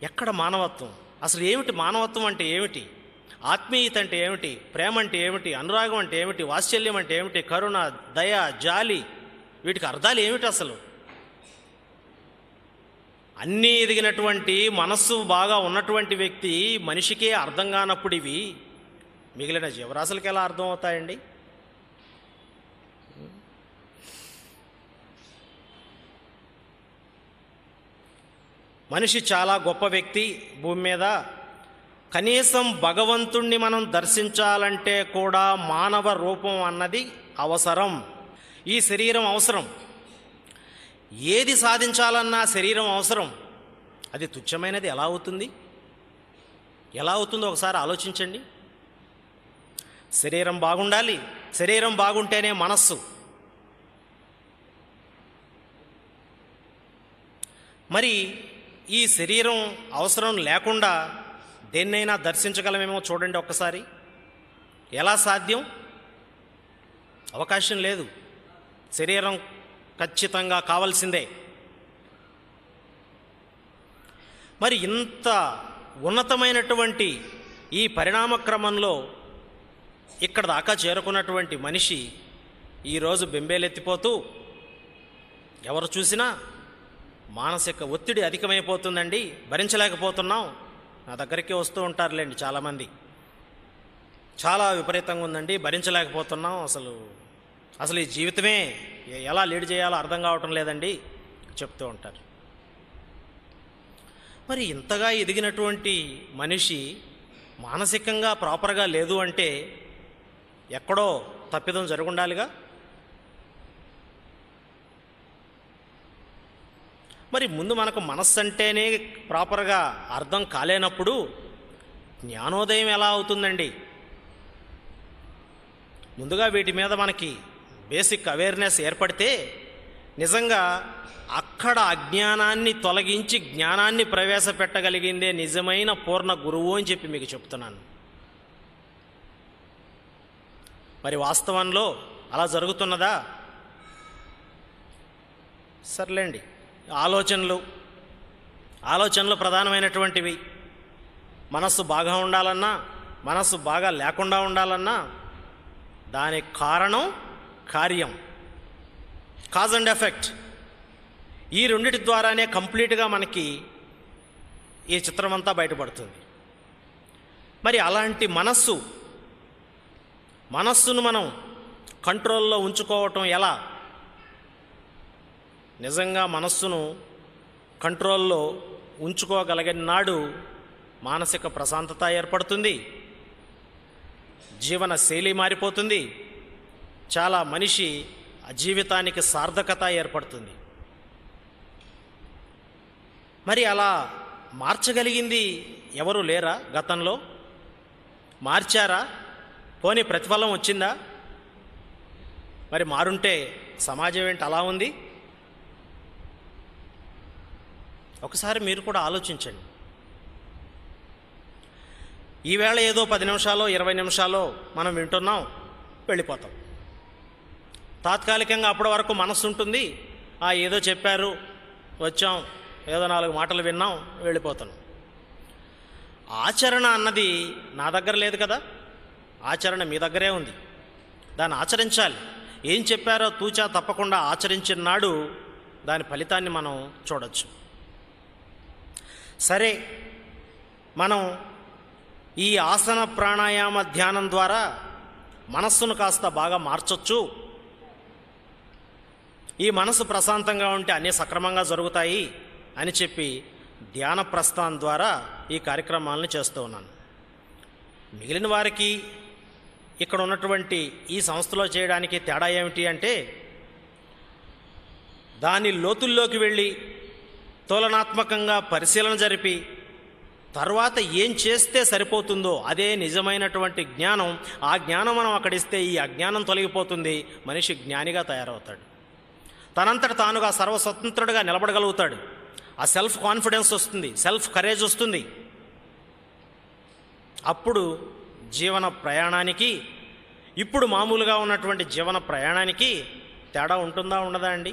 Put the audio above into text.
ఎక్కడ మానవత్వం? అసలు ఏమిటి మానవత్వం అంటే ఏమిటి? ఆత్మీయత అంటే ఏమిటి? ప్రేమ అంటే ఏమిటి? అనురాగం అంటే ఏమిటి? వాత్సల్యం అంటే ఏమిటి? కరుణ, దయ, జాలి, వీటికి అర్థాలు ఏమిటి అసలు? అన్నీ ఎదిగినటువంటి మనస్సు బాగా ఉన్నటువంటి వ్యక్తి మనిషికే అర్థం కానప్పుడు ఇవి మిగిలిన జీవరాశులకి ఎలా అర్థం అవుతాయండి? మనిషి చాలా గొప్ప వ్యక్తి భూమి మీద. కనీసం భగవంతుణ్ణి మనం దర్శించాలంటే కూడా మానవ రూపం అన్నది అవసరం. ఈ శరీరం అవసరం. ఏది సాధించాలన్నా శరీరం అవసరం. అది తుచ్చమైనది ఎలా అవుతుంది? ఎలా అవుతుందో ఒకసారి ఆలోచించండి. శరీరం బాగుండాలి. శరీరం బాగుంటేనే మనస్సు. మరి ఈ శరీరం అవసరం లేకుండా దేన్నైనా దర్శించగలమేమో చూడండి ఒక్కసారి. ఎలా సాధ్యం? అవకాశం లేదు. శరీరం ఖచ్చితంగా కావాల్సిందే. మరి ఇంత ఉన్నతమైనటువంటి ఈ పరిణామ క్రమంలో ఇక్కడ దాకా చేరుకున్నటువంటి మనిషి ఈరోజు బెంబేలెత్తిపోతూ ఎవరు చూసినా మానసిక ఒత్తిడి అధికమైపోతుందండి, భరించలేకపోతున్నాం. నా దగ్గరికి వస్తూ ఉంటారులేండి చాలామంది. చాలా విపరీతంగా ఉందండి, భరించలేకపోతున్నాం, అసలు ఈ జీవితమే ఎలా లీడ్ చేయాలో అర్థం కావటం లేదండి చెప్తూ ఉంటారు. మరి ఇంతగా ఎదిగినటువంటి మనిషి మానసికంగా ప్రాపర్గా లేదు అంటే ఎక్కడో తప్పిదం జరుగుండాలిగా. మరి ముందు మనకు మనస్సు అంటేనే ప్రాపర్గా అర్థం కాలేనప్పుడు జ్ఞానోదయం ఎలా అవుతుందండి? ముందుగా వీటి మీద మనకి బేసిక్ అవేర్నెస్ ఏర్పడితే నిజంగా అక్కడ అజ్ఞానాన్ని తొలగించి జ్ఞానాన్ని ప్రవేశపెట్టగలిగిందే నిజమైన పూర్ణ గురువు అని చెప్పి మీకు చెప్తున్నాను. మరి వాస్తవంలో అలా జరుగుతున్నదా? సర్లేండి, ఆలోచనలు ప్రధానమైనటువంటివి. మనస్సు బాగా ఉండాలన్నా, మనస్సు బాగా లేకుండా ఉండాలన్నా దానికి కారణం కార్యం, కాజ్ అండ్ ఎఫెక్ట్. ఈ రెండిటి ద్వారానే కంప్లీట్గా మనకి ఈ చిత్రం అంతా బయటపడుతుంది. మరి అలాంటి మనస్సును మనం కంట్రోల్లో ఉంచుకోవటం ఎలా? నిజంగా మనస్సును కంట్రోల్లో ఉంచుకోగలిగిన నాడు మానసిక ప్రశాంతత ఏర్పడుతుంది, జీవన శైలి మారిపోతుంది, చాలా మనిషి జీవితానికి సార్థకత ఏర్పడుతుంది. మరి అలా మార్చగలిగింది ఎవరు లేరా? గతంలో మార్చారా? పోనీ ప్రతిఫలం వచ్చిందా? మరి మారుంటే సమాజం ఏంటి అలా ఉంది? ఒకసారి మీరు కూడా ఆలోచించండి. ఈవేళ ఏదో 10 నిమిషాలో 20 నిమిషాలో మనం వింటున్నాం, వెళ్ళిపోతాం. తాత్కాలికంగా అప్పటి వరకు మనస్సు ఉంటుంది, ఏదో చెప్పారు, వచ్చాం, ఏదో 4 మాటలు విన్నాం, వెళ్ళిపోతాం. ఆచరణ అన్నది నా దగ్గర లేదు కదా, ఆచరణ మీ దగ్గరే ఉంది. దాన్ని ఆచరించాలి. ఏం చెప్పారో తూచా తప్పకుండా ఆచరించిన నాడు దాని ఫలితాన్ని మనం చూడొచ్చు. సరే, మనం ఈ ఆసన ప్రాణాయామ ధ్యానం ద్వారా మనస్సును కాస్త బాగా మార్చొచ్చు. ఈ మనసు ప్రశాంతంగా ఉంటే అన్నీ సక్రమంగా జరుగుతాయి అని చెప్పి ధ్యాన ప్రస్థానం ద్వారా ఈ కార్యక్రమాలను చేస్తూ ఉన్నాను. మిగిలిన వారికి ఇక్కడ ఉన్నటువంటి ఈ సంస్థలో చేయడానికి తేడా ఏమిటి అంటే, దాని లోతుల్లోకి వెళ్ళి తులనాత్మకంగా పరిశీలన జరిపి తర్వాత ఏం చేస్తే సరిపోతుందో అదే నిజమైనటువంటి జ్ఞానం. ఆ జ్ఞానం మనం అక్కడిస్తే ఈ అజ్ఞానం తొలగిపోతుంది, మనిషి జ్ఞానిగా తయారవుతాడు, తనంతట తానుగా సర్వస్వతంత్రుడిగా నిలబడగలుగుతాడు. ఆ సెల్ఫ్ కాన్ఫిడెన్స్ వస్తుంది, సెల్ఫ్ కరేజ్ వస్తుంది. అప్పుడు జీవన ప్రయాణానికి, ఇప్పుడు మామూలుగా ఉన్నటువంటి జీవన ప్రయాణానికి తేడా ఉంటుందా ఉండదా అండి?